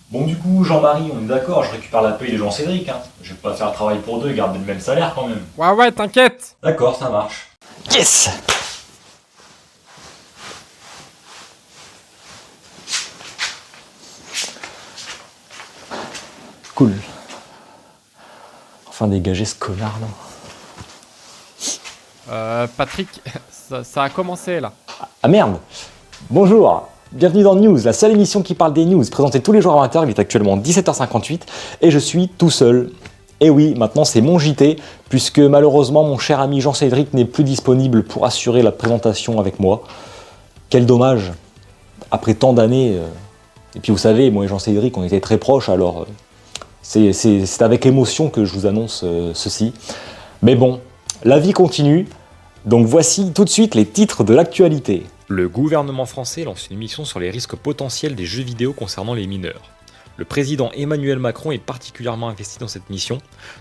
Bon, du coup, Jean-Marie, on est d'accord, je récupère la paye de Jean-Cédric, hein. Je vais pas faire le travail pour deux et garder le même salaire quand même. Ouais, ouais, t'inquiète. D'accord, ça marche. Yes! Cool. Enfin dégager ce connard là. Patrick, ça a commencé là. Ah merde! Bonjour! Bienvenue dans News, la seule émission qui parle des news, présentée tous les jours à 20h, il est actuellement 17h58 et je suis tout seul. Et oui, maintenant c'est mon JT, puisque malheureusement mon cher ami Jean-Cédric n'est plus disponible pour assurer la présentation avec moi. Quel dommage! Après tant d'années, et puis vous savez, moi et Jean-Cédric on était très proches, alors c'est avec émotion que je vous annonce ceci. Mais bon, la vie continue, donc voici tout de suite les titres de l'actualité. Le gouvernement français lance une mission sur les risques potentiels des jeux vidéo concernant les mineurs. Le président Emmanuel Macron est particulièrement investi dans cette mission.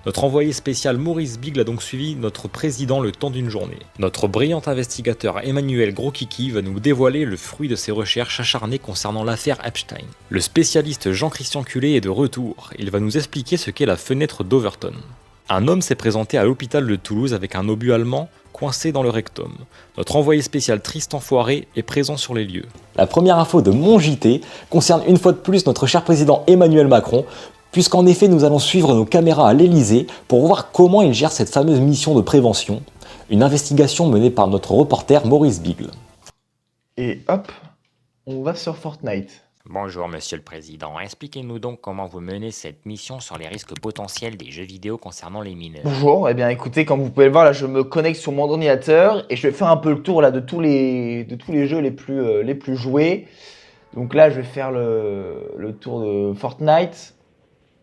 Notre envoyé spécial Maurice Bigle a donc suivi notre président le temps d'une journée. Notre brillant investigateur Emmanuel Gros-Kiki va nous dévoiler le fruit de ses recherches acharnées concernant l'affaire Epstein. Le spécialiste Jean-Christian Cullet est de retour. Il va nous expliquer ce qu'est la fenêtre d'Overton. Un homme s'est présenté à l'hôpital de Toulouse avec un obus allemand coincé dans le rectum. Notre envoyé spécial Tristan Foiré est présent sur les lieux. La première info de mon JT concerne une fois de plus notre cher président Emmanuel Macron, puisqu'en effet nous allons suivre nos caméras à l'Elysée pour voir comment il gère cette fameuse mission de prévention, une investigation menée par notre reporter Maurice Bigle. Et hop, on va sur Fortnite. Bonjour Monsieur le Président, expliquez-nous donc comment vous menez cette mission sur les risques potentiels des jeux vidéo concernant les mineurs. Bonjour, eh bien écoutez, comme vous pouvez le voir, là je me connecte sur mon ordinateur et je vais faire un peu le tour là de tous les jeux les plus joués. Donc là je vais faire le tour de Fortnite,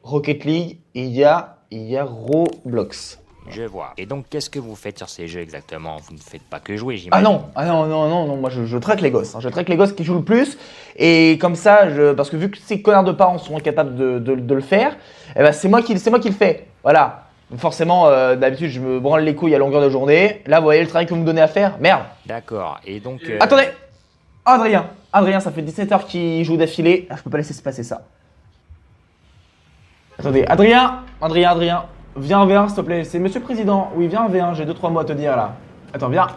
Rocket League et il y a Roblox. Je vois. Et donc qu'est-ce que vous faites sur ces jeux exactement? Vous ne faites pas que jouer, Ah j'imagine. non, moi je traque les gosses, hein. Je traque les gosses qui jouent le plus et comme ça, parce que vu que ces connards de parents sont incapables de le faire, eh ben c'est moi qui le fais. Voilà. Donc forcément, d'habitude je me branle les couilles à longueur de journée. Là vous voyez le travail que vous me donnez à faire, merde. D'accord, et donc... Attendez, Adrien, ça fait 17 heures qu'il joue d'affilée. Ah, je peux pas laisser se passer ça. Attendez, Adrien, viens en V1 s'il te plaît. C'est Monsieur le Président. Oui, viens en V1, j'ai 2-3 mots à te dire là. Attends, viens.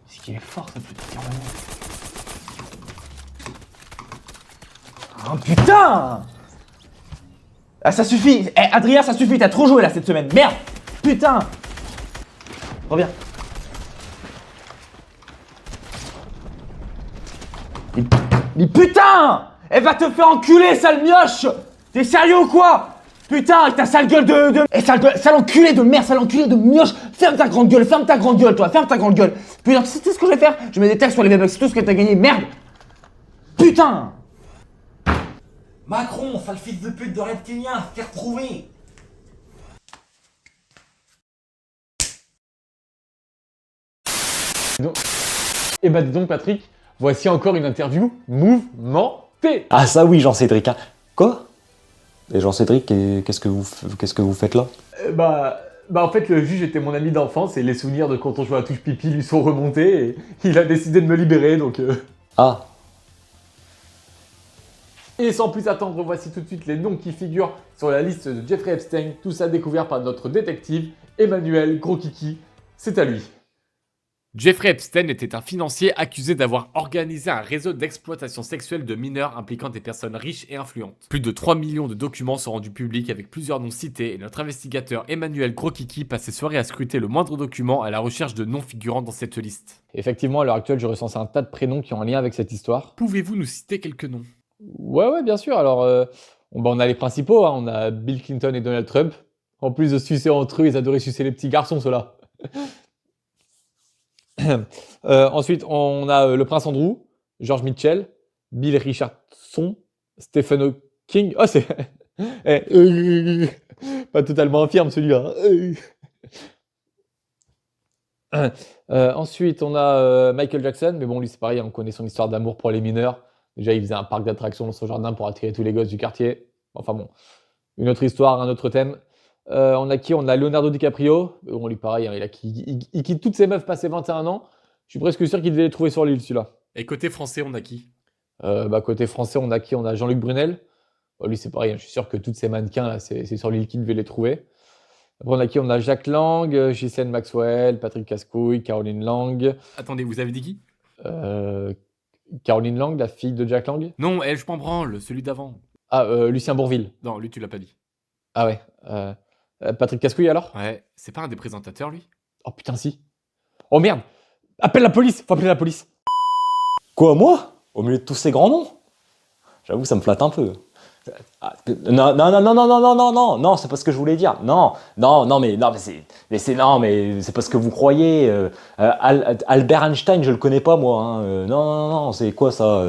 C'est qu'il est fort ce putain. Oh putain. Ah ça suffit. Eh Adrien, ça suffit, t'as trop joué là cette semaine. Merde. Putain. Reviens. Mais putain! Elle va te faire enculer, sale mioche! T'es sérieux ou quoi? Putain, avec ta sale gueule de... Eh, sale enculé de merde, sale enculé de mioche! Ferme ta grande gueule, toi, ferme ta grande gueule! Putain, tu sais ce que je vais faire? Je mets des tags sur les bébés, c'est tout ce que t'as gagné, merde! Putain! Macron, sale fils de pute de reptilien, t'es retrouvé. Et bah dis donc Patrick, voici encore une interview mouvementée. Ah ça oui Jean-Cédric, hein. Quoi? Et Jean-Cédric, qu'est-ce que vous faites là? Bah en fait le juge était mon ami d'enfance et les souvenirs de quand on jouait à touche pipi lui sont remontés et il a décidé de me libérer donc... Ah, Et sans plus attendre, voici tout de suite les noms qui figurent sur la liste de Jeffrey Epstein, tout ça découvert par notre détective Emmanuel Gros-Kiki. C'est à lui. Jeffrey Epstein était un financier accusé d'avoir organisé un réseau d'exploitation sexuelle de mineurs impliquant des personnes riches et influentes. Plus de 3 millions de documents sont rendus publics avec plusieurs noms cités et notre investigateur Emmanuel Gros-Kiki passe ses soirées à scruter le moindre document à la recherche de noms figurant dans cette liste. Effectivement, à l'heure actuelle, je recense un tas de prénoms qui ont un lien avec cette histoire. Pouvez-vous nous citer quelques noms? Ouais, bien sûr. Alors, on a les principaux, hein. On a Bill Clinton et Donald Trump. En plus de sucer entre eux, ils adoraient sucer les petits garçons, ceux-là. Ensuite, on a le prince Andrew, George Mitchell, Bill Richardson, Stephen Hawking. Oh, c'est... Pas totalement infirme, celui-là. Ensuite, on a Michael Jackson, mais bon, lui, c'est pareil, on connaît son histoire d'amour pour les mineurs. Déjà, il faisait un parc d'attractions dans son jardin pour attirer tous les gosses du quartier. Enfin bon, une autre histoire, un autre thème. On a qui? On a Leonardo DiCaprio. Bon, lui, pareil, hein, il quitte toutes ses meufs passées 21 ans. Je suis presque sûr qu'il devait les trouver sur l'île, celui-là. Et côté français, on a qui? Côté français, on a qui? On a Jean-Luc Brunel. Lui, c'est pareil, hein, je suis sûr que tous ces mannequins, là, c'est sur l'île qui devait les trouver. Après, on a qui? On a Jacques Lang, Ghislaine Maxwell, Patrick Cascouille, Caroline Lang. Attendez, vous avez dit qui? Caroline Lang, la fille de Jack Lang. Non, je m'en branle, celui d'avant. Ah, Lucien Bourvil. Non, lui, tu l'as pas dit. Ah ouais. Patrick Cascouille, alors? Ouais, c'est pas un des présentateurs, lui? Oh putain, si. Oh merde! Appelle la police! Faut appeler la police! Quoi, moi? Au milieu de tous ces grands noms? J'avoue, ça me flatte un peu. Non, non, non, non, non, non, non, non, non, non, c'est pas ce que je voulais dire. Non, non, non, mais c'est pas ce que vous croyez. Albert Einstein, je le connais pas moi. Hein. Non, non, non, c'est quoi ça?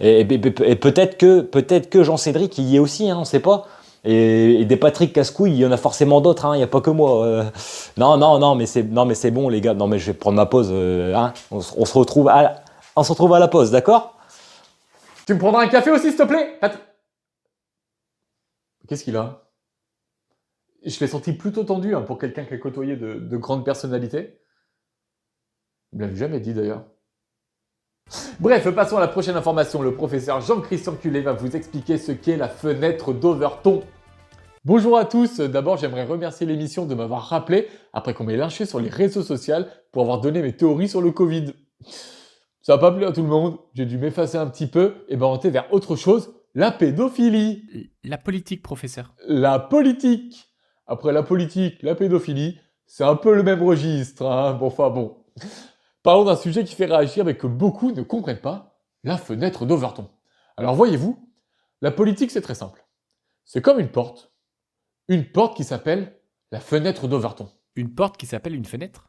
Et peut-être que Jean-Cédric il y est aussi, hein, on sait pas. Et des Patrick Cascouille, il y en a forcément d'autres. Il n'y a pas que moi. Non, non, non, mais c'est bon les gars. Non, mais je vais prendre ma pause. Hein. On se retrouve à la pause, d'accord? Tu me prendras un café aussi, s'il te plaît? Qu'est-ce qu'il a? Je l'ai senti plutôt tendu, hein, pour quelqu'un qui a côtoyé de grandes personnalités. Il me l'avait jamais dit d'ailleurs. Bref, passons à la prochaine information. Le professeur Jean-Christian Cullet va vous expliquer ce qu'est la fenêtre d'Overton. Bonjour à tous. D'abord, j'aimerais remercier l'émission de m'avoir rappelé après qu'on m'ait lynché sur les réseaux sociaux pour avoir donné mes théories sur le Covid. Ça n'a pas plu à tout le monde. J'ai dû m'effacer un petit peu et m'orienter vers autre chose. La pédophilie. La politique, professeur. La politique. Après la politique, la pédophilie, c'est un peu le même registre. Hein. Bon, enfin bon. Parlons d'un sujet qui fait réagir mais que beaucoup ne comprennent pas, la fenêtre d'Overton. Alors voyez-vous, la politique c'est très simple. C'est comme une porte qui s'appelle la fenêtre d'Overton. Une porte qui s'appelle une fenêtre?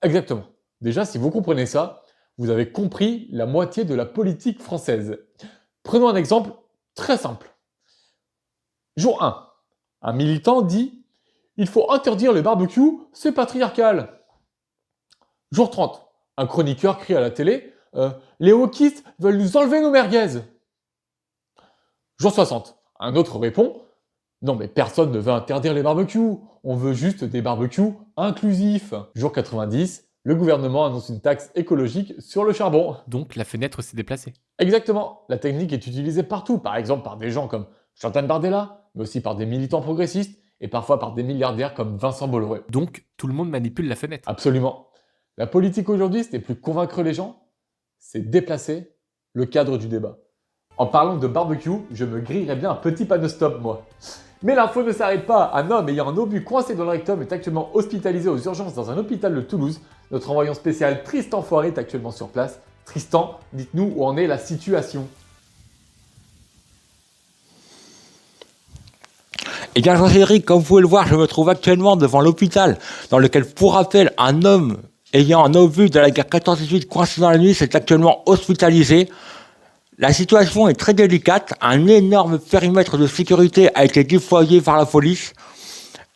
Exactement. Déjà, si vous comprenez ça, vous avez compris la moitié de la politique française. Prenons un exemple très simple. Jour 1. Un militant dit « Il faut interdire les barbecues, c'est patriarcal ». Jour 30. Un chroniqueur crie à la télé « Les wokistes veulent nous enlever nos merguez ». Jour 60. Un autre répond « Non mais personne ne veut interdire les barbecues, on veut juste des barbecues inclusifs ». Jour 90. Le gouvernement annonce une taxe écologique sur le charbon. Donc la fenêtre s'est déplacée. Exactement. La technique est utilisée partout, par exemple par des gens comme Chantal Bardella, mais aussi par des militants progressistes et parfois par des milliardaires comme Vincent Bolloré. Donc tout le monde manipule la fenêtre. Absolument. La politique aujourd'hui, ce n'est plus convaincre les gens, c'est déplacer le cadre du débat. En parlant de barbecue, je me grillerais bien un petit panneau stop, moi. Mais l'info ne s'arrête pas. Un homme ayant un obus coincé dans le rectum est actuellement hospitalisé aux urgences dans un hôpital de Toulouse. Notre envoyant spécial Tristan Foiré est actuellement sur place. Tristan, dites-nous où en est la situation. Eh bien, Jean-Cédric, comme vous pouvez le voir, je me trouve actuellement devant l'hôpital, dans lequel, pour rappel, un homme ayant un obus de la guerre 14-18 coincé dans la nuit est actuellement hospitalisé. La situation est très délicate. Un énorme périmètre de sécurité a été déployé par la police.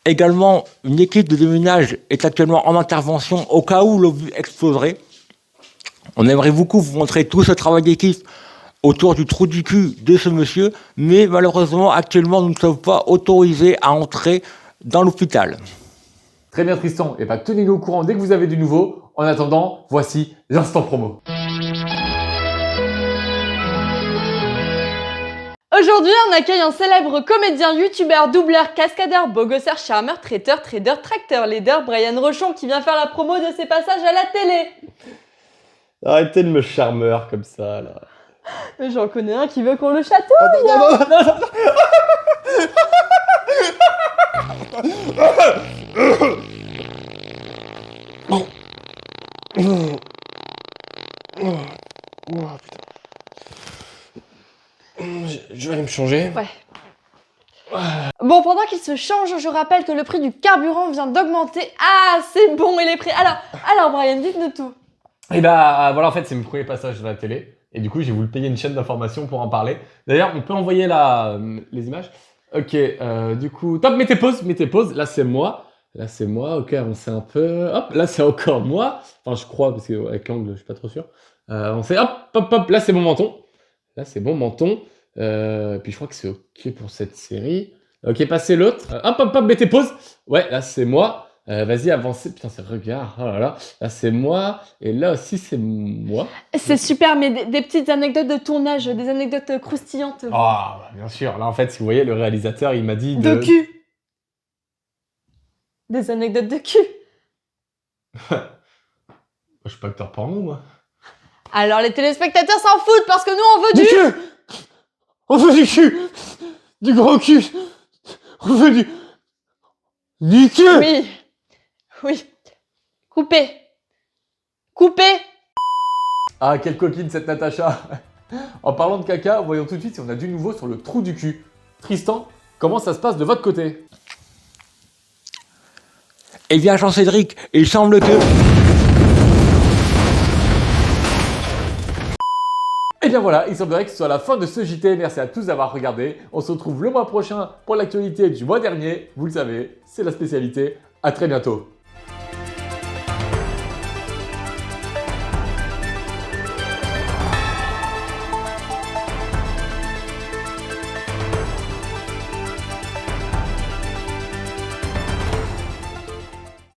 Également, une équipe de déminage est actuellement en intervention au cas où l'obus exploserait. On aimerait beaucoup vous montrer tout ce travail d'équipe autour du trou du cul de ce monsieur, mais malheureusement, actuellement, nous ne sommes pas autorisés à entrer dans l'hôpital. Très bien Tristan, et bah tenez-nous au courant dès que vous avez du nouveau. En attendant, voici l'instant promo. Aujourd'hui, on accueille un célèbre comédien, youtubeur, doubleur, cascadeur, beau gosseur, charmeur, traiteur, trader, tracteur, leader, Brian Rochon qui vient faire la promo de ses passages à la télé. Arrêtez de me charmeur comme ça, là. Mais j'en connais un qui veut qu'on le chatouille. Je vais aller me changer. Ouais. Bon, pendant qu'il se change, je rappelle que le prix du carburant vient d'augmenter. Ah, c'est bon, il est prêt. Alors Brian, dites-nous tout. Et bah voilà, en fait, c'est mon premier passage dans la télé. Et du coup, j'ai voulu payer une chaîne d'information pour en parler. D'ailleurs, on peut envoyer les images. Ok, du coup, top, mettez pause. Là, c'est moi. Ok, avancez un peu. Hop, là, c'est encore moi. Enfin, je crois, parce qu'avec l'angle, je suis pas trop sûr. Avancez, hop. Là, c'est mon menton. Puis je crois que c'est ok pour cette série. Ok, passez l'autre. Hop, mettez pause. Ouais, là, c'est moi. Vas-y, avancez. Putain, c'est regard. Oh là là. Là, c'est moi. Et là aussi, c'est moi. C'est super, mais des petites anecdotes de tournage, des anecdotes croustillantes. Ah, bah, bien sûr. Là, en fait, si vous voyez, le réalisateur, il m'a dit De cul. Des anecdotes de cul. Je suis pas acteur porno, moi. Alors les téléspectateurs s'en foutent parce que nous on veut du... cul. On veut du cul. Du gros cul. On veut du cul. Oui. Oui. Coupez. Coupez. Ah, quelle coquine cette Natacha. En parlant de caca, voyons tout de suite si on a du nouveau sur le trou du cul. Tristan, comment ça se passe de votre côté? Eh bien, Jean-Cédric, il semble que... Et bien voilà, il semblerait que ce soit la fin de ce JT. Merci à tous d'avoir regardé. On se retrouve le mois prochain pour l'actualité du mois dernier. Vous le savez, c'est la spécialité. À très bientôt.